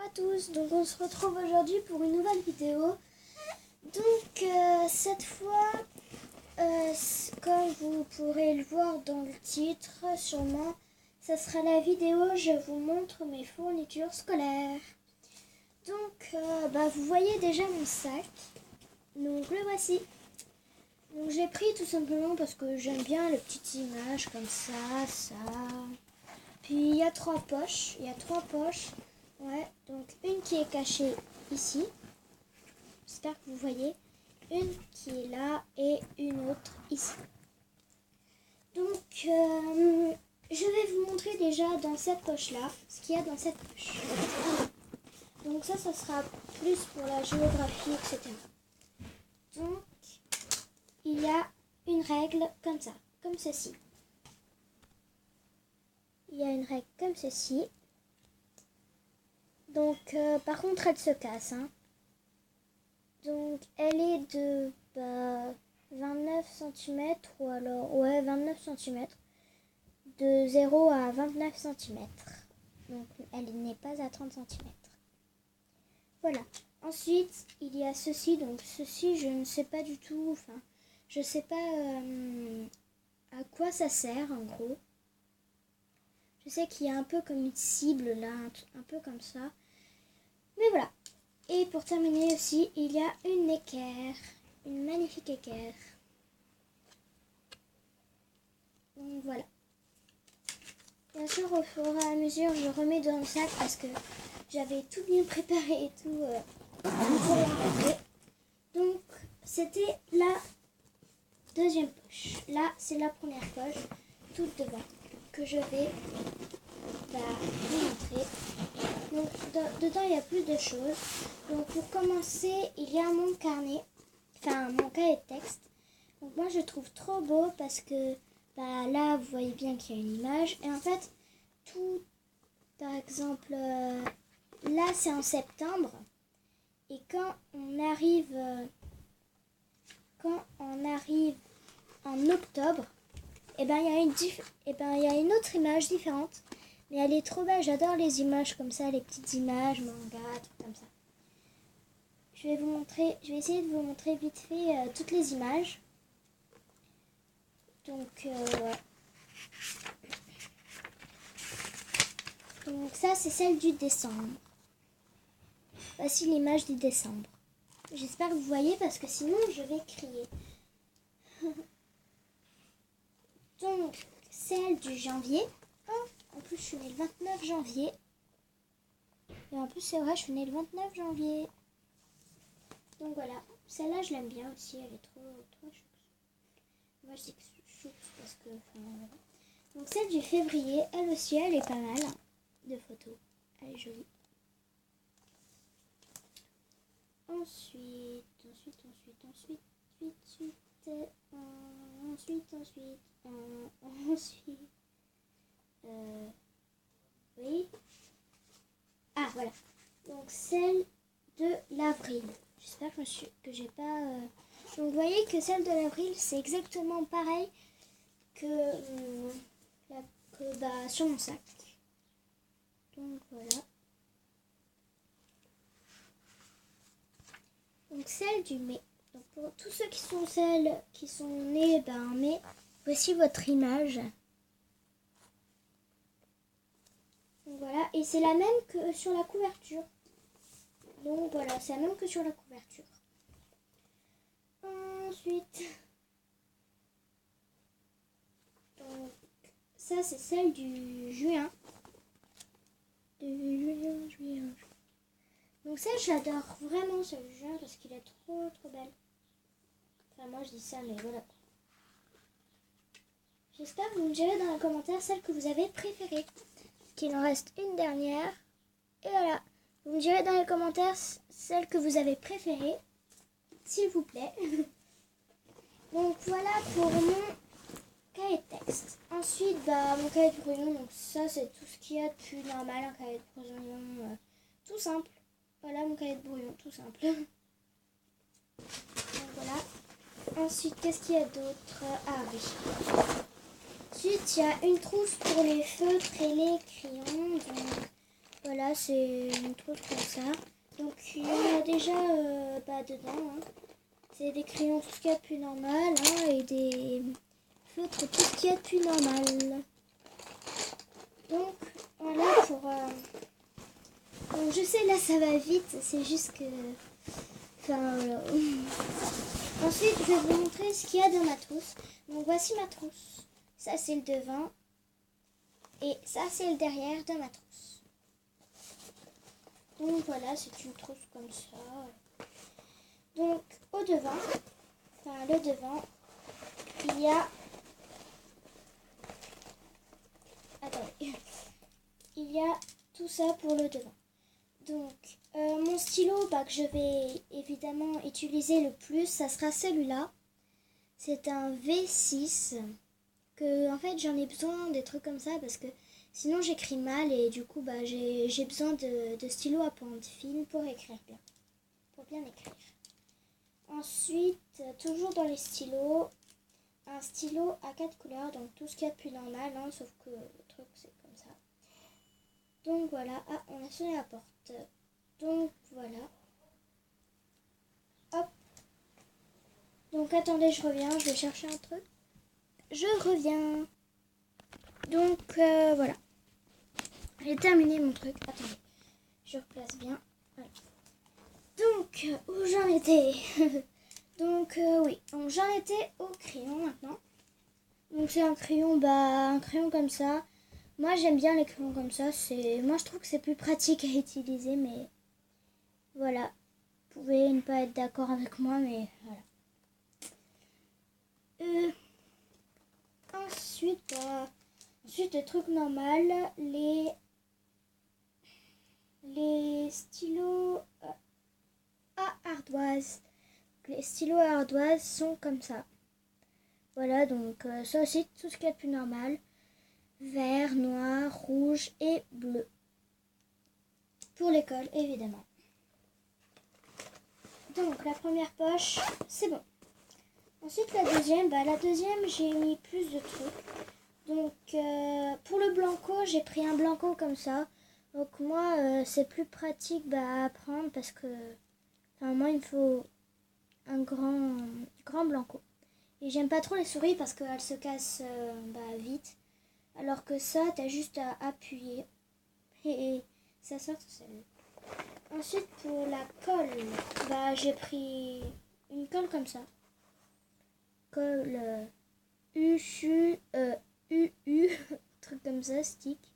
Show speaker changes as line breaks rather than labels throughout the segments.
à tous, donc on se retrouve aujourd'hui pour une nouvelle vidéo. Donc cette fois, comme vous pourrez le voir dans le titre sûrement, ça sera la vidéo je vous montre mes fournitures scolaires. Donc vous voyez déjà mon sac, donc le voici. Donc j'ai pris tout simplement parce que j'aime bien les petites images comme ça. Puis il y a trois poches, ouais, donc une qui est cachée ici, j'espère que vous voyez, une qui est là et une autre ici. Donc je vais vous montrer déjà dans cette poche-là, ce qu'il y a dans cette poche. Donc ça sera plus pour la géographie, etc. Donc il y a une règle comme ça, comme ceci. Il y a une règle comme ceci. Donc, par contre, elle se casse. Hein. Donc, elle est de 29 cm ou alors, ouais, 29 cm. De 0 à 29 cm. Donc, elle n'est pas à 30 cm. Voilà. Ensuite, il y a ceci. Donc, ceci, je ne sais pas du tout. Enfin, je ne sais pas à quoi ça sert, en gros. Je sais qu'il y a un peu comme une cible là, un peu comme ça. Mais voilà. Et pour terminer aussi, il y a une équerre. Une magnifique équerre. Donc voilà. Bien sûr, au fur et à mesure, je remets dans le sac parce que j'avais tout bien préparé et tout pour la rentrée. Donc, c'était la deuxième poche. Là, c'est la première poche, toute devant, que je vais vous montrer. Donc dedans il y a plus de choses. Donc pour commencer, il y a mon carnet, enfin mon cahier de texte. Donc moi je trouve trop beau parce que là vous voyez bien qu'il y a une image. Et en fait tout, par exemple là c'est en septembre. Et quand on arrive en octobre, il y a une autre image différente. Mais elle est trop belle, j'adore les images comme ça, les petites images, manga, tout comme ça. Je vais essayer de vous montrer vite fait toutes les images. Donc, Donc ça c'est celle du décembre. Voici l'image du décembre. J'espère que vous voyez parce que sinon je vais crier. Donc celle du janvier. En plus, je suis née le 29 janvier. Et en plus, c'est vrai, je suis née le 29 janvier. Donc voilà. Celle-là, je l'aime bien aussi. Elle est trop chouette. Moi, je dis que c'est chouette parce que... voilà. Donc celle du février, elle aussi, elle est pas mal. De photos. Elle est jolie. Ensuite. Oui. Ah, voilà. Donc, celle de l'avril. J'espère que j'ai pas... Donc, vous voyez que celle de l'avril, c'est exactement pareil que sur mon sac. Donc, voilà. Donc, celle du mai. Donc, pour tous ceux qui sont nés en mai, voici votre image. Donc voilà, et c'est la même que sur la couverture. Donc voilà, c'est la même que sur la couverture. Ensuite, donc ça c'est celle du juin. Juin. Donc ça j'adore vraiment celle du juin parce qu'il est trop belle. Enfin moi je dis ça mais voilà. J'espère que vous me direz dans les commentaires celle que vous avez préférée. Qu'il en reste une dernière. Et voilà. Vous me direz dans les commentaires celle que vous avez préférée. S'il vous plaît. Donc voilà pour mon cahier de texte. Ensuite, mon cahier de brouillon. Donc ça, c'est tout ce qu'il y a de plus normal. Un cahier de brouillon tout simple. Voilà mon cahier de brouillon, tout simple. Donc voilà. Ensuite, qu'est-ce qu'il y a d'autre? Ah oui. Ensuite, il y a une trousse pour les feutres et les crayons. Donc, Voilà, c'est une trousse comme ça. Donc il y en a déjà dedans. Hein. C'est des crayons, tout ce qu'il y a de plus normal. Hein, et des feutres, tout ce qu'il y a de plus normal. Donc voilà pour... Donc je sais, là ça va vite. C'est juste que... Enfin voilà. Ensuite, je vais vous montrer ce qu'il y a dans ma trousse. Donc voici ma trousse. Ça c'est le devant. Et ça c'est le derrière de ma trousse. Donc voilà, c'est une trousse comme ça. Donc au devant, enfin le devant, il y a... Attendez. Il y a tout ça pour le devant. Donc mon stylo que je vais évidemment utiliser le plus, ça sera celui-là. C'est un V6 que en fait j'en ai besoin des trucs comme ça parce que sinon j'écris mal et du coup j'ai besoin de stylos à pointe fine pour écrire bien. Pour bien écrire. Ensuite, toujours dans les stylos, un stylo à 4 couleurs, donc tout ce qu'il y a de plus normal, hein, sauf que le truc c'est comme ça. Donc voilà, ah on a sonné la porte. Donc voilà. Hop. Donc attendez, je reviens, je vais chercher un truc. Je reviens. Donc voilà. J'ai terminé mon truc. Attendez, je replace bien. Voilà. Donc, où j'en étais Donc oui, donc j'en étais au crayon maintenant. Donc c'est un crayon comme ça. Moi j'aime bien les crayons comme ça. Moi je trouve que c'est plus pratique à utiliser, mais voilà. Vous pouvez ne pas être d'accord avec moi, mais voilà. Ensuite, les trucs normaux, les stylos à ardoise. Les stylos à ardoise sont comme ça. Voilà, donc ça aussi, tout ce qu'il y a de plus normal. Vert, noir, rouge et bleu. Pour l'école, évidemment. Donc, la première poche, c'est bon. Ensuite, la deuxième, j'ai mis plus de trucs. Donc, pour le blanco, j'ai pris un blanco comme ça. Donc, moi, c'est plus pratique à prendre parce que, enfin, moi, il me faut un grand blanco. Et j'aime pas trop les souris parce qu'elles se cassent vite. Alors que ça, t'as juste à appuyer et ça sort tout seul. Ensuite, pour la colle, j'ai pris une colle comme ça. Colle UU, truc comme ça, stick.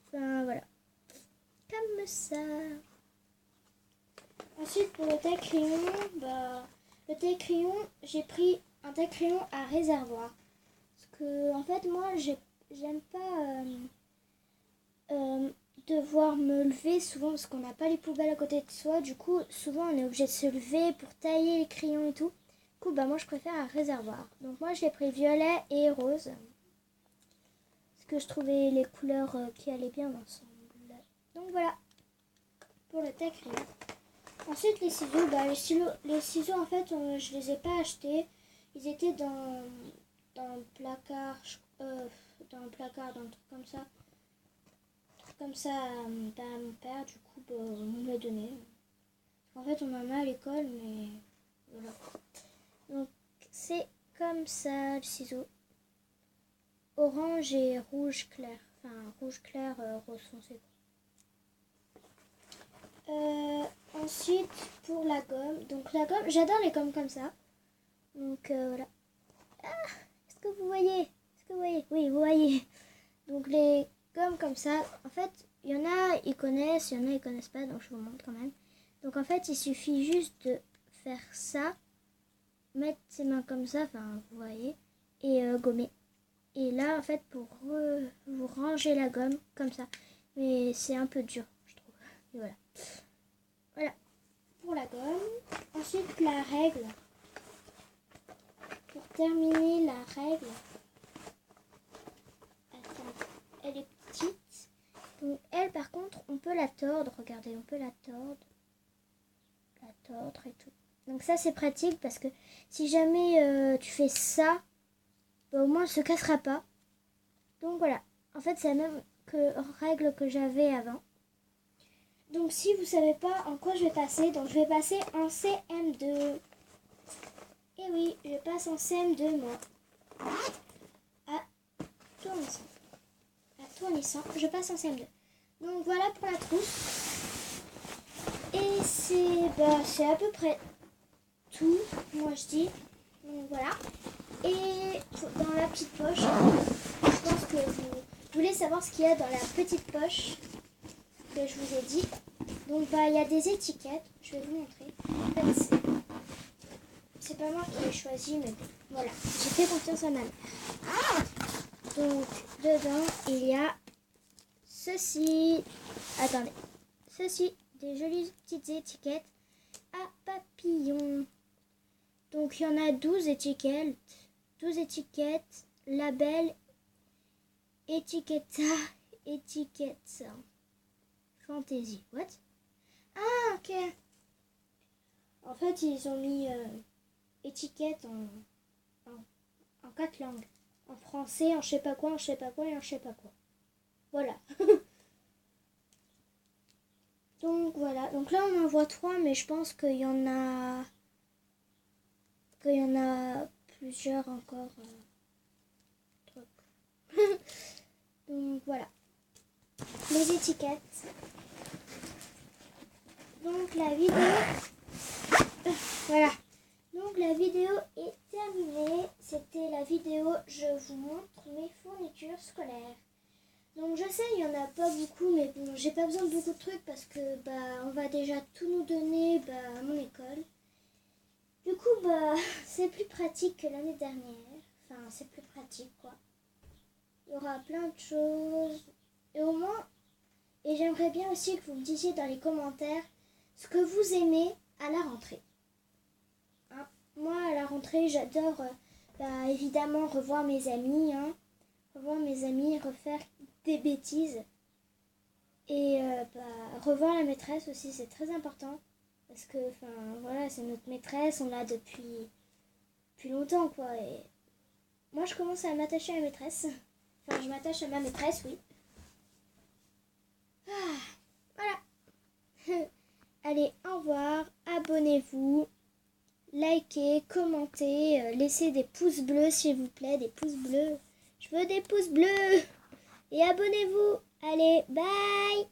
Enfin, voilà. Comme ça. Ensuite, pour le taille-crayon, le taille-crayon, j'ai pris un taille-crayon à réservoir. Parce que, en fait, moi, j'aime pas devoir me lever souvent parce qu'on n'a pas les poubelles à côté de soi. Du coup, souvent, on est obligé de se lever pour tailler les crayons et tout. Du coup, moi, je préfère un réservoir. Donc, moi, je l'ai pris violet et rose. Parce que je trouvais les couleurs qui allaient bien ensemble. Donc, voilà. Pour le taille-crayon. Ensuite, les ciseaux. Les ciseaux, en fait, je les ai pas achetés. Ils étaient dans le placard, dans un truc comme ça. Comme ça à mon père, du coup, on me l'a donné. En fait, on en a à l'école, mais voilà. Donc, c'est comme ça, le ciseau. Orange et rouge clair. Enfin, rouge clair, rose foncé. Ensuite, pour la gomme. Donc, la gomme, j'adore les gommes comme ça. Donc, voilà. Ah, est-ce que vous voyez? Oui, vous voyez. Donc, les gommes comme ça, en fait, il y en a, ils connaissent, il y en a, ils connaissent pas, donc je vous montre quand même. Donc, en fait, il suffit juste de faire ça, mettre ses mains comme ça, enfin, vous voyez, et gommer. Et là, en fait, pour vous ranger la gomme, comme ça. Mais c'est un peu dur, je trouve. Et voilà. Voilà, pour la gomme. Ensuite, la règle. Pour terminer la règle, elle est petite. Donc elle, par contre, on peut la tordre. Regardez, on peut la tordre. La tordre et tout. Donc ça, c'est pratique parce que si jamais tu fais ça, au moins, elle ne se cassera pas. Donc voilà. En fait, c'est la même règle que j'avais avant. Donc si vous savez pas en quoi je vais passer, donc je vais passer en CM2. Et oui, je passe en CM2 moi. À tournissant, je passe en CM2. Donc voilà pour la trousse. Et c'est à peu près tout, moi je dis. Donc voilà. Et dans la petite poche, je pense que vous voulez savoir ce qu'il y a dans la petite poche que je vous ai dit. Donc il y a des étiquettes, je vais vous montrer. En fait, c'est pas moi qui l'ai choisi, mais bon, voilà, j'ai fait confiance à ma mère. Donc dedans il y a ceci. Attendez, ceci, des jolies petites étiquettes à papillons. Donc il y en a 12 étiquettes. 12 étiquettes, label, étiquetta, étiquette, fantasy. What? Ah, ok. En fait, ils ont mis étiquette en 4 langues. En français, en je sais pas quoi, en je sais pas quoi et en je sais pas quoi. Voilà. Donc voilà. Donc là, on en voit 3, mais je pense qu'il y en a plusieurs encore. Donc voilà. Les étiquettes. Donc la vidéo. Voilà. Donc la vidéo est terminée. C'était la vidéo je vous montre mes fournitures scolaires. Donc je sais il n'y en a pas beaucoup, mais bon j'ai pas besoin de beaucoup de trucs parce que on va déjà tout nous donner à mon école. Du coup c'est plus pratique que l'année dernière. Enfin c'est plus pratique quoi. Il y aura plein de choses. Et au moins, et j'aimerais bien aussi que vous me disiez dans les commentaires ce que vous aimez à la rentrée. Hein, moi, à la rentrée, j'adore évidemment revoir mes amis. Revoir mes amis, refaire des bêtises. Et revoir la maîtresse aussi, c'est très important. Parce que, voilà, c'est notre maîtresse, on l'a depuis longtemps, quoi. Et moi, je commence à m'attacher à la maîtresse. Enfin, je m'attache à ma maîtresse, oui. Voilà. Allez, au revoir, abonnez-vous, likez, commentez, laissez des pouces bleus s'il vous plaît, des pouces bleus. Je veux des pouces bleus. Et abonnez-vous. Allez, bye.